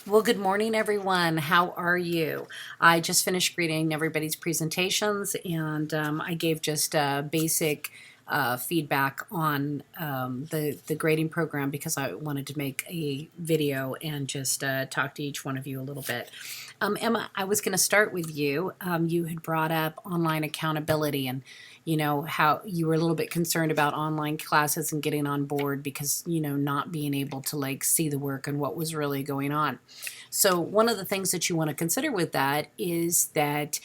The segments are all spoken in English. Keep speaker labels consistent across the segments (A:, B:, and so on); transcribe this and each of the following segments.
A: Well, good morning, everyone. How are you? I just finished grading everybody's presentations, and I gave just basic feedback on the grading program because I wanted to make a video and just talk to each one of you a little bit. Emma, I was going to start with you. You had brought up online accountability and how you were a little bit concerned about online classes and getting on board because not being able to like see the work and what was really going on. So one of the things that you want to consider with that is that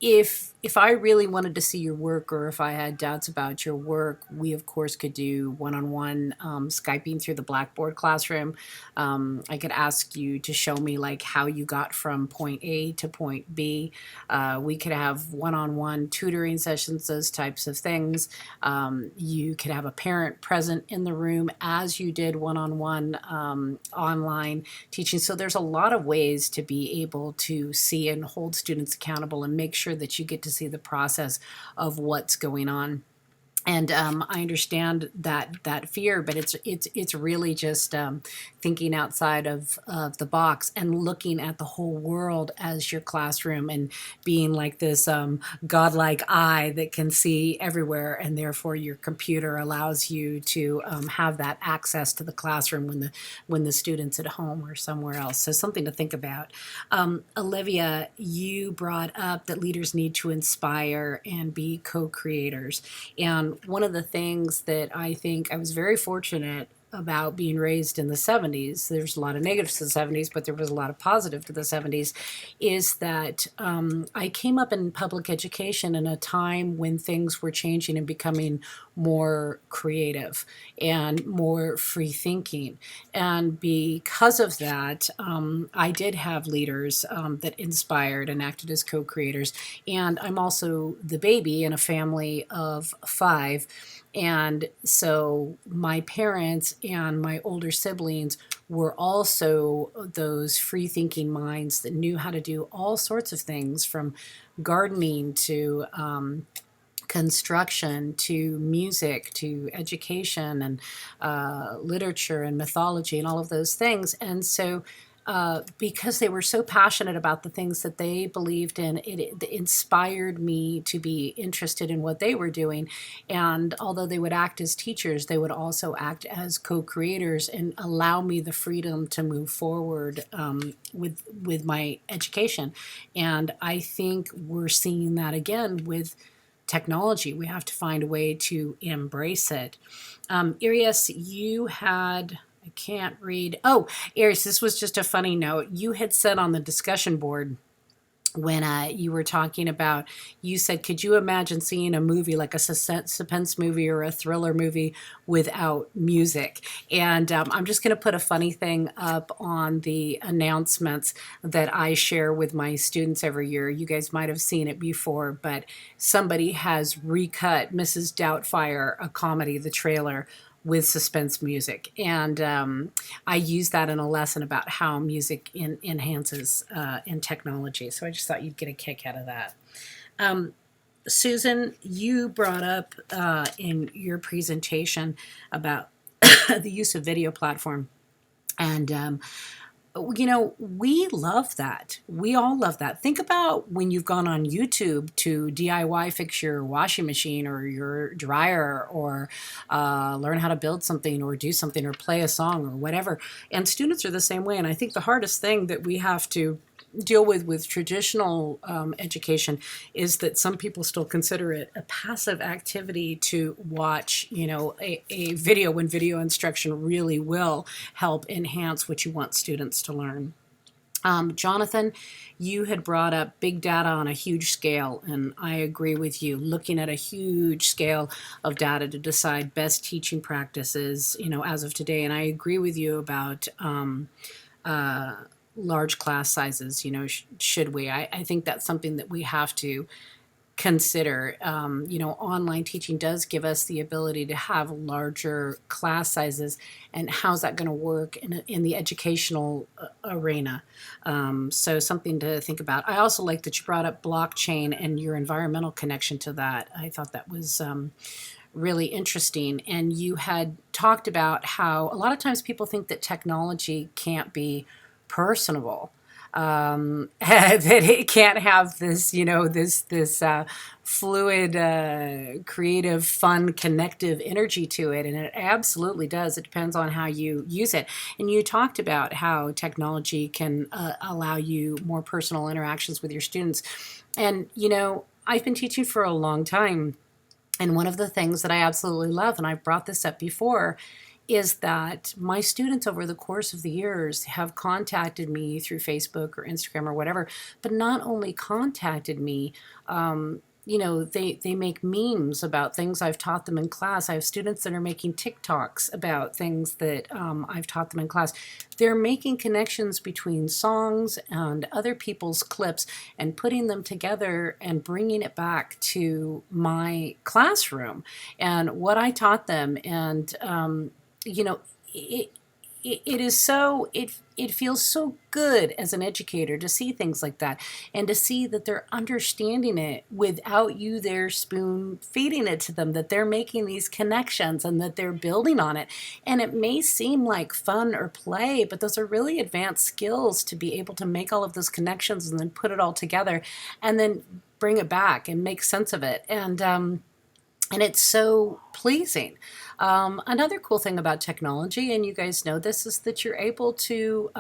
A: if I really wanted to see your work, or if I had doubts about your work, we of course could do one-on-one Skyping through the Blackboard classroom. I could ask you to show me like how you got from point A to point B. We could have one-on-one tutoring sessions, those types of things. You could have a parent present in the room as you did one-on-one online teaching. So there's a lot of ways to be able to see and hold students accountable and make sure that you get to see the process of what's going on. And I understand that fear, but it's really just thinking outside of the box and looking at the whole world as your classroom and being like this godlike eye that can see everywhere, and therefore your computer allows you to have that access to the classroom when the student's at home or somewhere else. So something to think about. Olivia, you brought up that leaders need to inspire and be co-creators. And one of the things that I think I was very fortunate about being raised in the 70s, there's a lot of negatives to the 70s, but there was a lot of positive to the 70s, is that I came up in public education in a time when things were changing and becoming more creative and more free thinking. And because of that, I did have leaders that inspired and acted as co-creators. And I'm also the baby in a family of five. And so my parents and my older siblings were also those free thinking minds that knew how to do all sorts of things, from gardening to construction to music to education and literature and mythology and all of those things. And so because they were so passionate about the things that they believed in, it inspired me to be interested in what they were doing. And although they would act as teachers, they would also act as co-creators and allow me the freedom to move forward with my education. And I think we're seeing that again with technology. We have to find a way to embrace it. Arias, you had, I can't read. Oh, Arias, this was just a funny note. You had said on the discussion board when you were talking about, you said, could you imagine seeing a movie like a suspense movie or a thriller movie without music? And I'm just going to put a funny thing up on the announcements that I share with my students every year. You guys might have seen it before, but somebody has recut Mrs. Doubtfire, a comedy, the trailer, with suspense music. And I use that in a lesson about how music enhances in technology. So I just thought you'd get a kick out of that. Susan, you brought up in your presentation about the use of video platform. And we love that. We all love that. Think about when you've gone on YouTube to DIY fix your washing machine or your dryer, or learn how to build something or do something or play a song or whatever. And students are the same way. And I think the hardest thing that we have to deal with traditional education is that some people still consider it a passive activity to watch, a video, when video instruction really will help enhance what you want students to learn. Jonathan, you had brought up big data on a huge scale, and I agree with you. Looking at a huge scale of data to decide best teaching practices, as of today. And I agree with you about large class sizes. Should we? I think that's something that we have to consider. Online teaching does give us the ability to have larger class sizes, and how's that going to work in the educational arena? So something to think about. I also like that you brought up blockchain and your environmental connection to that. I thought that was really interesting. And you had talked about how a lot of times people think that technology can't be personable. That it can't have this, this fluid, creative, fun, connective energy to it, and it absolutely does. It depends on how you use it. And you talked about how technology can allow you more personal interactions with your students. And I've been teaching for a long time, and one of the things that I absolutely love, and I've brought this up before, is that my students over the course of the years have contacted me through Facebook or Instagram or whatever, but not only contacted me, they make memes about things I've taught them in class. I have students that are making TikToks about things that I've taught them in class. They're making connections between songs and other people's clips and putting them together and bringing it back to my classroom and what I taught them. And you know, it, it is so, it feels so good as an educator to see things like that and to see that they're understanding it without you there spoon feeding it to them, that they're making these connections and that they're building on it. And it may seem like fun or play, but those are really advanced skills to be able to make all of those connections and then put it all together and then bring it back and make sense of it. And it's so pleasing. Another cool thing about technology, and you guys know this, is that you're able to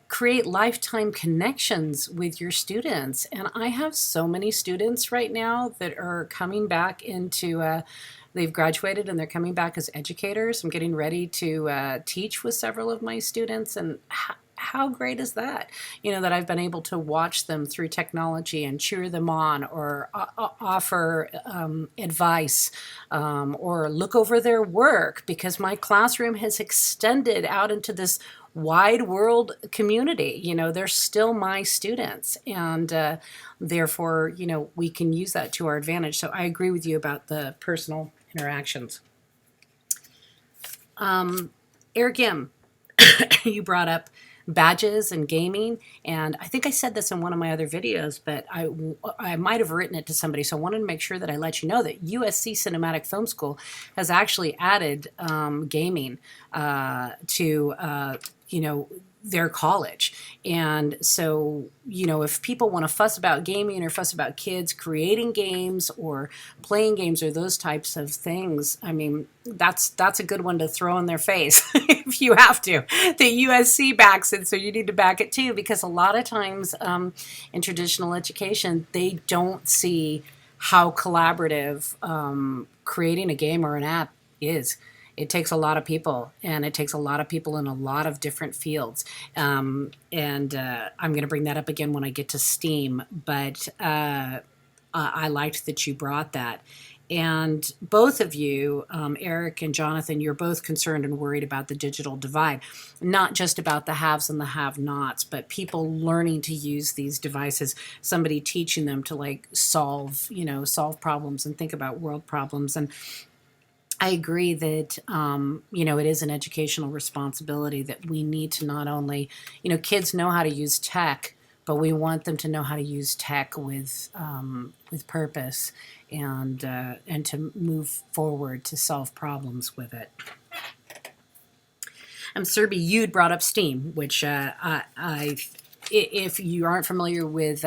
A: create lifetime connections with your students. And I have so many students right now that are coming back into, they've graduated and they're coming back as educators. I'm getting ready to teach with several of my students, and how great is that? That I've been able to watch them through technology and cheer them on, or offer advice, or look over their work, because my classroom has extended out into this wide world community. They're still my students, and therefore, we can use that to our advantage. So I agree with you about the personal interactions. Eric M., you brought up badges and gaming, and I think I said this in one of my other videos, but I might have written it to somebody, so I wanted to make sure that I let you know that USC Cinematic Film School has actually added gaming to their college. And so, if people want to fuss about gaming or fuss about kids creating games or playing games or those types of things, I mean, that's a good one to throw in their face if you have to. The USC backs it, so you need to back it too, because a lot of times in traditional education, they don't see how collaborative creating a game or an app is. It takes a lot of people, and it takes a lot of people in a lot of different fields. And I'm going to bring that up again when I get to STEAM, but I liked that you brought that. And both of you, Eric and Jonathan, you're both concerned and worried about the digital divide, not just about the haves and the have-nots, but people learning to use these devices, somebody teaching them to solve problems and think about world problems. And I agree that, it is an educational responsibility that we need to not only, kids know how to use tech, but we want them to know how to use tech with purpose and to move forward to solve problems with it. Serby, you'd brought up STEAM, which if you aren't familiar with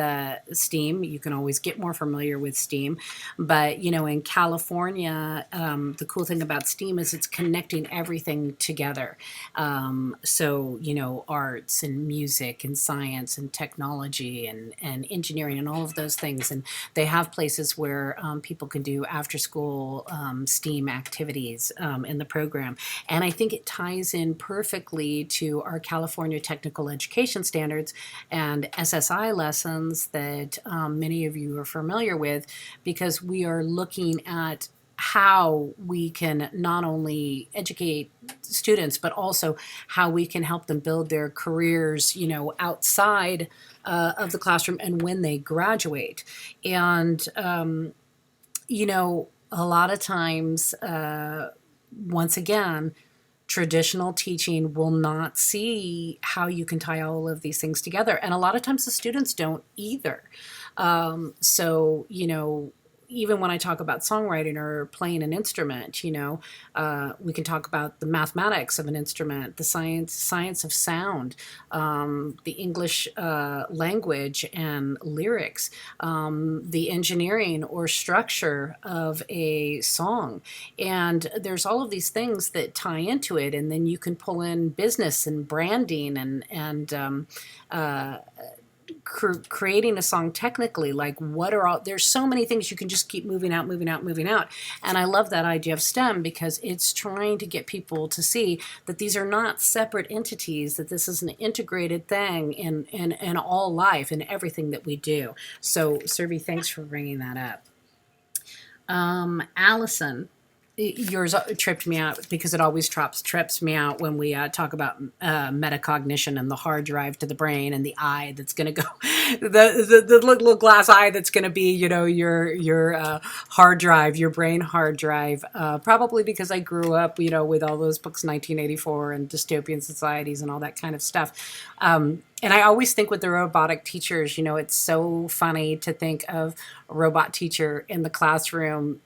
A: STEAM, you can always get more familiar with STEAM. But, in California, the cool thing about STEAM is it's connecting everything together. So, arts and music and science and technology and engineering and all of those things. And they have places where people can do after-school STEAM activities in the program. And I think it ties in perfectly to our California Technical Education Standards and SSI lessons that many of you are familiar with, because we are looking at how we can not only educate students, but also how we can help them build their careers, outside of the classroom and when they graduate. And, a lot of times, once again, traditional teaching will not see how you can tie all of these things together. And a lot of times the students don't either. So, even when I talk about songwriting or playing an instrument, we can talk about the mathematics of an instrument, the science of sound, the English language and lyrics, the engineering or structure of a song. And there's all of these things that tie into it. And then you can pull in business and branding and creating a song technically, like what are all, there's so many things you can just keep moving out, moving out, moving out. And I love that idea of STEM because it's trying to get people to see that these are not separate entities, that this is an integrated thing in all life and everything that we do. So Survey, thanks for bringing that up. Allison, yours tripped me out because it always trips me out when we talk about metacognition and the hard drive to the brain and the eye that's going to go, the little glass eye that's going to be, your hard drive, your brain hard drive. Probably because I grew up, with all those books, 1984 and dystopian societies and all that kind of stuff. And I always think with the robotic teachers, it's so funny to think of a robot teacher in the classroom,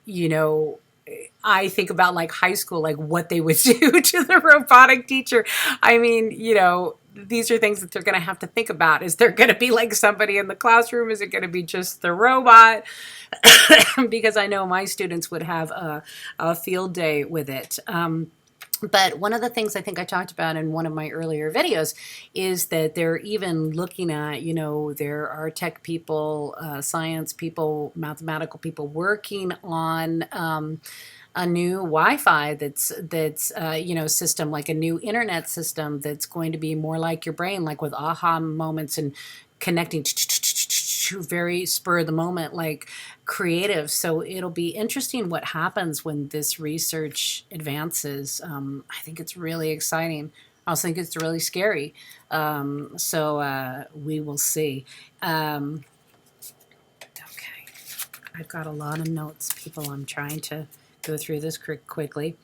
A: I think about like high school, like what they would do to the robotic teacher. I mean, these are things that they're going to have to think about. Is there going to be like somebody in the classroom? Is it going to be just the robot? Because I know my students would have a field day with it. But one of the things I think I talked about in one of my earlier videos is that they're even looking at, there are tech people, science people, mathematical people working on a new Wi-Fi that's system, like a new internet system that's going to be more like your brain, like with aha moments and connecting very spur of the moment, like creative. So it'll be interesting what happens when this research advances. I think it's really exciting. I also think it's really scary. So we will see. Okay. I've got a lot of notes, people. I'm trying to go through this quickly.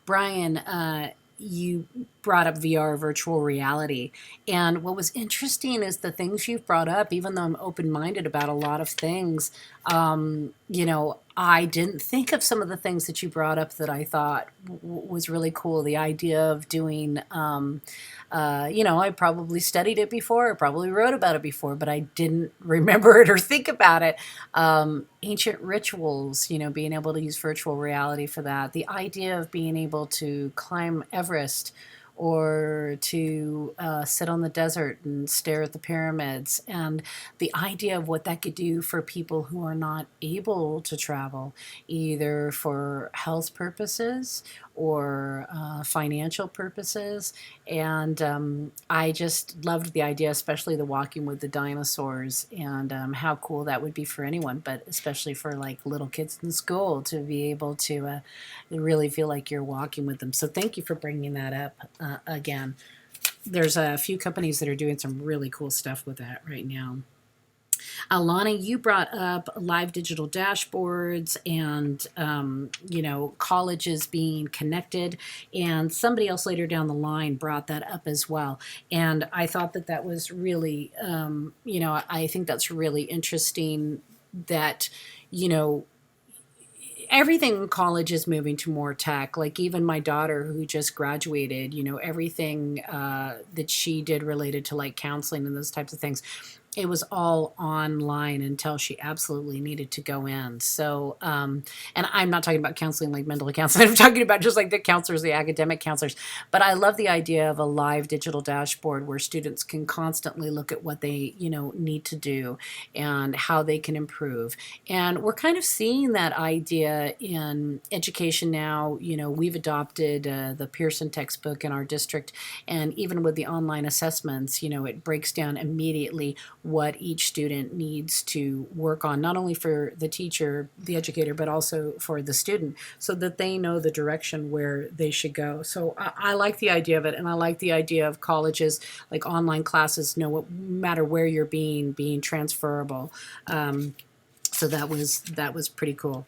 A: Brian, you brought up VR, virtual reality. And what was interesting is the things you've brought up, even though I'm open-minded about a lot of things, I didn't think of some of the things that you brought up that I thought was really cool. The idea of doing, I probably studied it before, or probably wrote about it before, but I didn't remember it or think about it. Ancient rituals, being able to use virtual reality for that. The idea of being able to climb Everest or to sit on the desert and stare at the pyramids, and the idea of what that could do for people who are not able to travel, either for health purposes or financial purposes. And I just loved the idea, especially the walking with the dinosaurs, and how cool that would be for anyone, but especially for like little kids in school to be able to really feel like you're walking with them. So thank you for bringing that up again. There's a few companies that are doing some really cool stuff with that right now. Alana, you brought up live digital dashboards and, colleges being connected. And somebody else later down the line brought that up as well. And I thought that was really, I think that's really interesting that, everything in college is moving to more tech. Like even my daughter who just graduated, everything that she did related to like counseling and those types of things, it was all online until she absolutely needed to go in. So, and I'm not talking about counseling like mental counseling. I'm talking about just like the counselors, the academic counselors. But I love the idea of a live digital dashboard where students can constantly look at what they, need to do and how they can improve. And we're kind of seeing that idea in education now. We've adopted the Pearson textbook in our district. And even with the online assessments, it breaks down immediately what each student needs to work on, not only for the teacher, the educator, but also for the student, so that they know the direction where they should go. So I like the idea of it, and I like the idea of colleges, like online classes, no matter where you're being transferable. So that was pretty cool.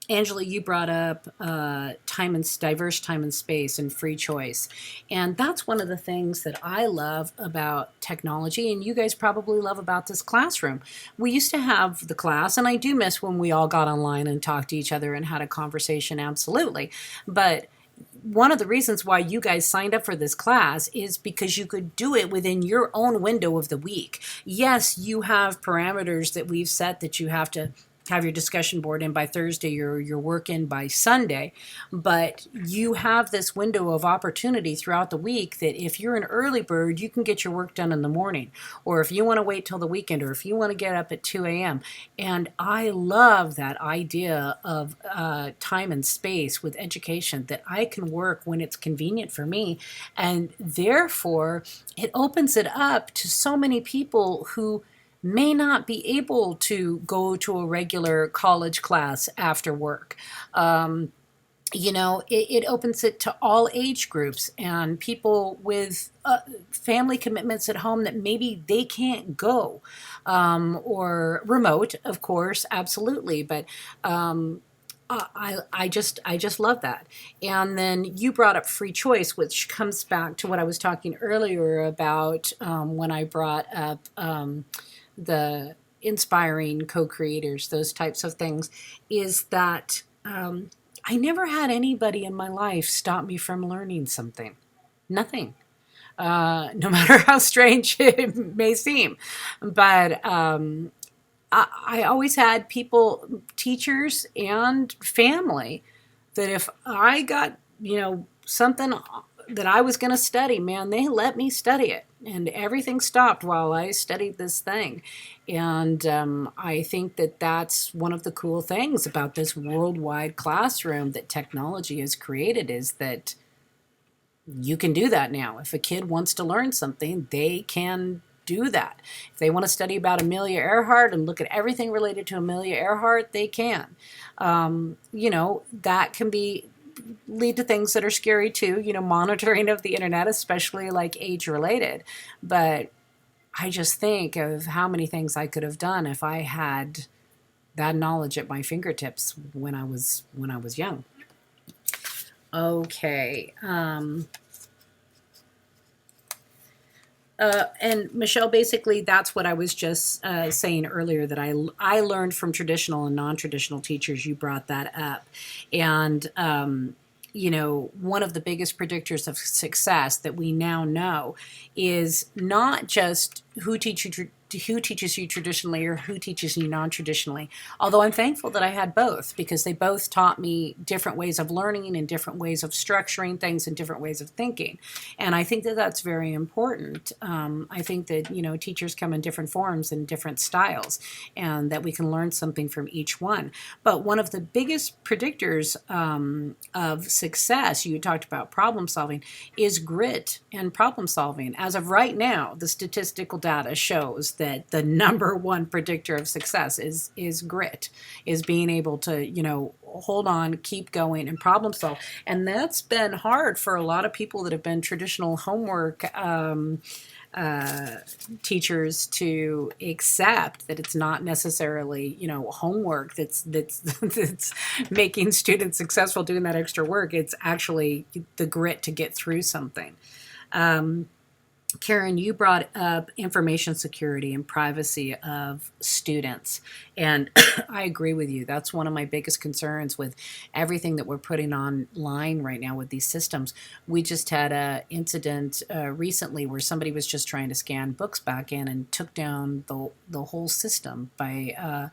A: Angela, you brought up diverse time and space and free choice. And that's one of the things that I love about technology, and you guys probably love about this classroom. We used to have the class, and I do miss when we all got online and talked to each other and had a conversation, absolutely. But one of the reasons why you guys signed up for this class is because you could do it within your own window of the week. Yes, you have parameters that we've set that you have to have your discussion board in by Thursday or your work in by Sunday, but you have this window of opportunity throughout the week that if you're an early bird, you can get your work done in the morning, or if you want to wait till the weekend, or if you want to get up at 2 a.m. And I love that idea of time and space with education, that I can work when it's convenient for me. And therefore, it opens it up to so many people who may not be able to go to a regular college class after work. It opens it to all age groups and people with family commitments at home that maybe they can't go, or remote, of course, absolutely. But I just love that. And then you brought up free choice, which comes back to what I was talking earlier about, when I brought up the inspiring co-creators, those types of things, is that I never had anybody in my life stop me from learning something. Nothing. No matter how strange it may seem. But I always had people, teachers and family, that if I got, something that I was going to study, man, they let me study it. And everything stopped while I studied this thing. And I think that that's one of the cool things about this worldwide classroom that technology has created, is that you can do that now. If a kid wants to learn something, they can do that. If they want to study about Amelia Earhart and look at everything related to Amelia Earhart, they can. That can lead to things that are scary too, monitoring of the internet, especially like age related. But I just think of how many things I could have done if I had that knowledge at my fingertips when I was young. Okay. And Michelle, basically, that's what I was just saying earlier, that I learned from traditional and non-traditional teachers. You brought that up. And, one of the biggest predictors of success that we now know is not just who teaches you traditionally or who teaches you non-traditionally. Although I'm thankful that I had both, because they both taught me different ways of learning and different ways of structuring things and different ways of thinking. And I think that that's very important. I think that, teachers come in different forms and different styles, and that we can learn something from each one. But one of the biggest predictors of success, you talked about problem solving, is grit and problem solving. As of right now, the statistical data shows that the number one predictor of success is grit, is being able to, hold on, keep going, and problem solve. And that's been hard for a lot of people that have been traditional homework teachers to accept, that it's not necessarily homework that's making students successful doing that extra work. It's actually the grit to get through something. Karen, you brought up information security and privacy of students. And I agree with you. That's one of my biggest concerns with everything that we're putting online right now with these systems. We just had an incident recently where somebody was just trying to scan books back in and took down the whole system by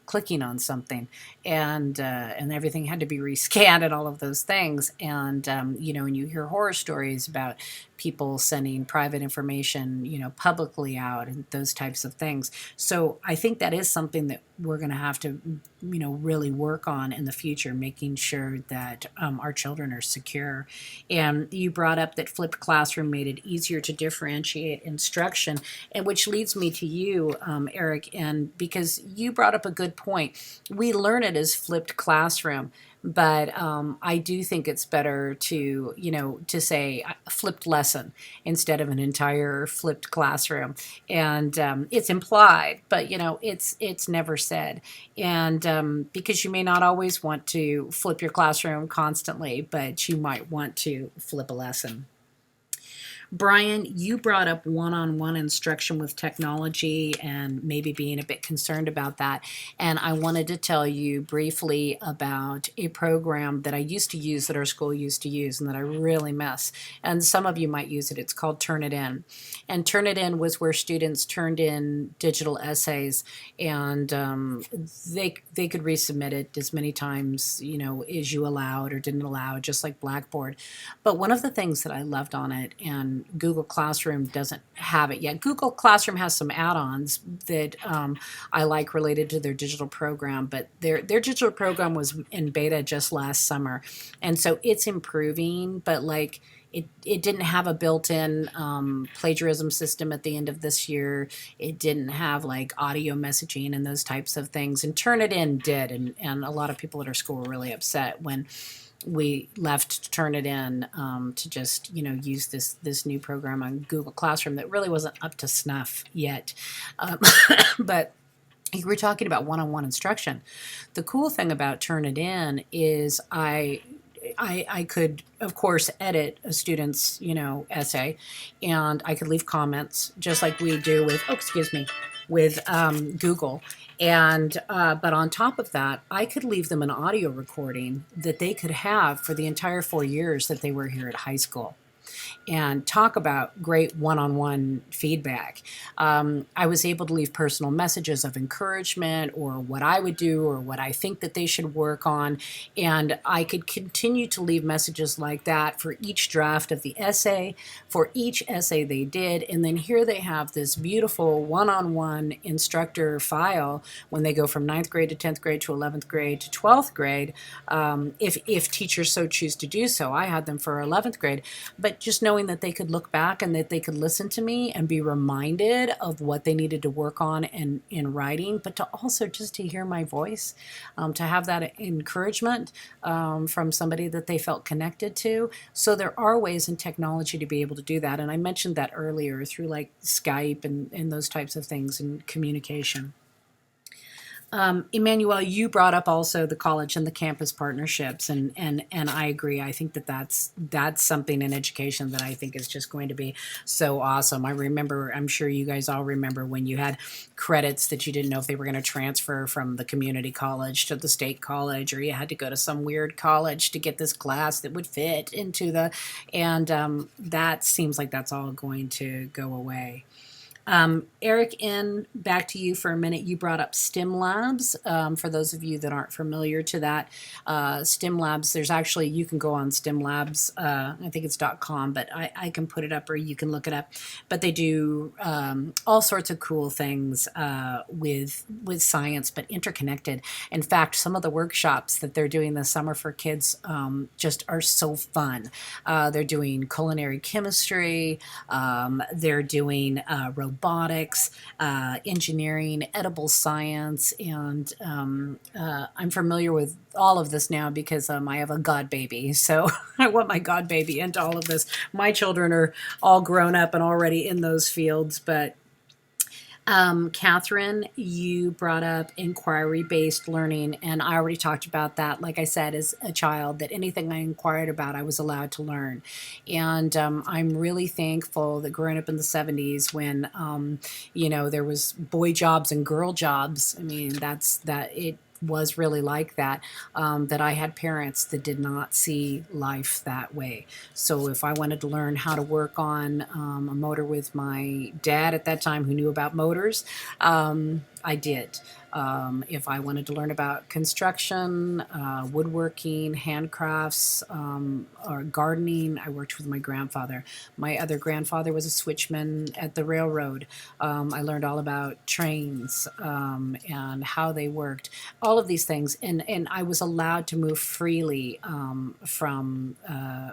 A: clicking on something, and everything had to be rescanned and all of those things. And and you hear horror stories about people sending private information, publicly out, and those types of things. So I think that is something that we're going to have to, really work on in the future, making sure that our children are secure. And you brought up that flipped classroom made it easier to differentiate instruction, and which leads me to you, Eric, and because you brought up a good point. We learn it as flipped classroom, but I do think it's better to, to say flipped lesson instead of an entire flipped classroom. And it's implied, but it's never said. And because you may not always want to flip your classroom constantly, but you might want to flip a lesson. Brian, you brought up one-on-one instruction with technology and maybe being a bit concerned about that. And I wanted to tell you briefly about a program that I used to use, that our school used to use, and that I really miss. And some of you might use it. It's called Turnitin. And Turnitin was where students turned in digital essays, and they could resubmit it as many times, as you allowed or didn't allow, just like Blackboard. But one of the things that I loved on it, and Google Classroom doesn't have it yet. Google Classroom has some add-ons that I like related to their digital program, but their digital program was in beta just last summer, and so it's improving. But like it didn't have a built-in plagiarism system at the end of this year. It didn't have like audio messaging and those types of things. And Turnitin did, and a lot of people at our school were really upset when we left to Turnitin to just use this new program on Google Classroom that really wasn't up to snuff yet. But you were talking about one-on-one instruction. The cool thing about Turnitin is I could, of course, edit a student's, essay, and I could leave comments just like we do with, with Google. And but on top of that, I could leave them an audio recording that they could have for the entire 4 years that they were here at high school. And talk about great one-on-one feedback. I was able to leave personal messages of encouragement, or what I would do, or what I think that they should work on. And I could continue to leave messages like that for each draft of the essay, for each essay they did. And then here they have this beautiful one-on-one instructor file when they go from 9th grade to 10th grade to 11th grade to 12th grade, if teachers so choose to do so. I had them for 11th grade. But just knowing that they could look back and that they could listen to me and be reminded of what they needed to work on in writing, but to also just to hear my voice, to have that encouragement from somebody that they felt connected to. So there are ways in technology to be able to do that. And I mentioned that earlier through like Skype and those types of things and communication. Emmanuel, you brought up also the college and the campus partnerships, and I agree. I think that's something in education that I think is just going to be so awesome. I remember, I'm sure you guys all remember when you had credits that you didn't know if they were going to transfer from the community college to the state college, or you had to go to some weird college to get this class that would fit into and that seems like that's all going to go away. Eric N., back to you for a minute. You brought up STEM Labs. For those of you that aren't familiar to that, STEM Labs, there's actually, you can go on STEM Labs, I think it's .com, but I can put it up or you can look it up. But they do all sorts of cool things with science, but interconnected. In fact, some of the workshops that they're doing this summer for kids just are so fun. They're doing culinary chemistry, they're doing robotics, engineering, edible science, and I'm familiar with all of this now because I have a god baby. So I want my god baby into all of this. My children are all grown up and already in those fields, but Catherine, you brought up inquiry-based learning, and I already talked about that. Like I said, as a child, that anything I inquired about, I was allowed to learn. And I'm really thankful that growing up in the 70s when, there was boy jobs and girl jobs, I mean, it was really like that, that I had parents that did not see life that way. So if I wanted to learn how to work on a motor with my dad at that time who knew about motors, I did. If I wanted to learn about construction, woodworking, handcrafts, or gardening, I worked with my grandfather. My other grandfather was a switchman at the railroad. I learned all about trains and how they worked, all of these things. And I was allowed to move freely from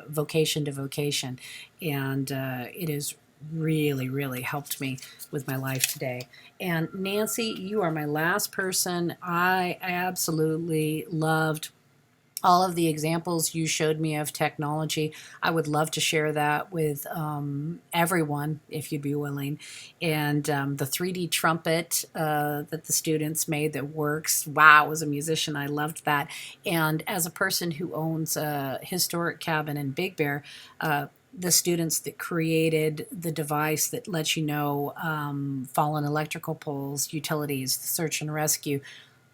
A: vocation to vocation. And it is really, really helped me with my life today. And Nancy, you are my last person. I absolutely loved all of the examples you showed me of technology, I would love to share that with everyone if you'd be willing. And the 3D trumpet that the students made that works, wow, as a musician, I loved that. And as a person who owns a historic cabin in Big Bear, the students that created the device that lets you know fallen electrical poles, utilities, the search and rescue,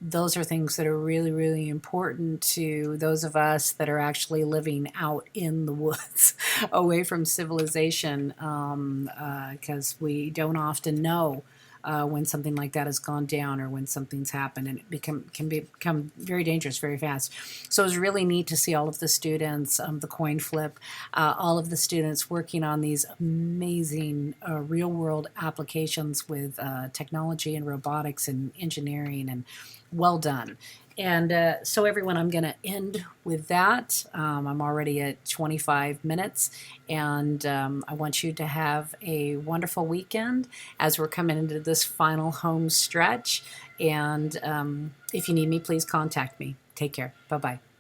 A: those are things that are really, really important to those of us that are actually living out in the woods, away from civilization, because we don't often know when something like that has gone down or when something's happened, and it can become very dangerous very fast. So it was really neat to see all of the students, the coin flip, all of the students working on these amazing real world applications with technology and robotics and engineering, and well done. And so, everyone, I'm going to end with that. I'm already at 25 minutes, and I want you to have a wonderful weekend as we're coming into this final home stretch. And if you need me, please contact me. Take care. Bye bye.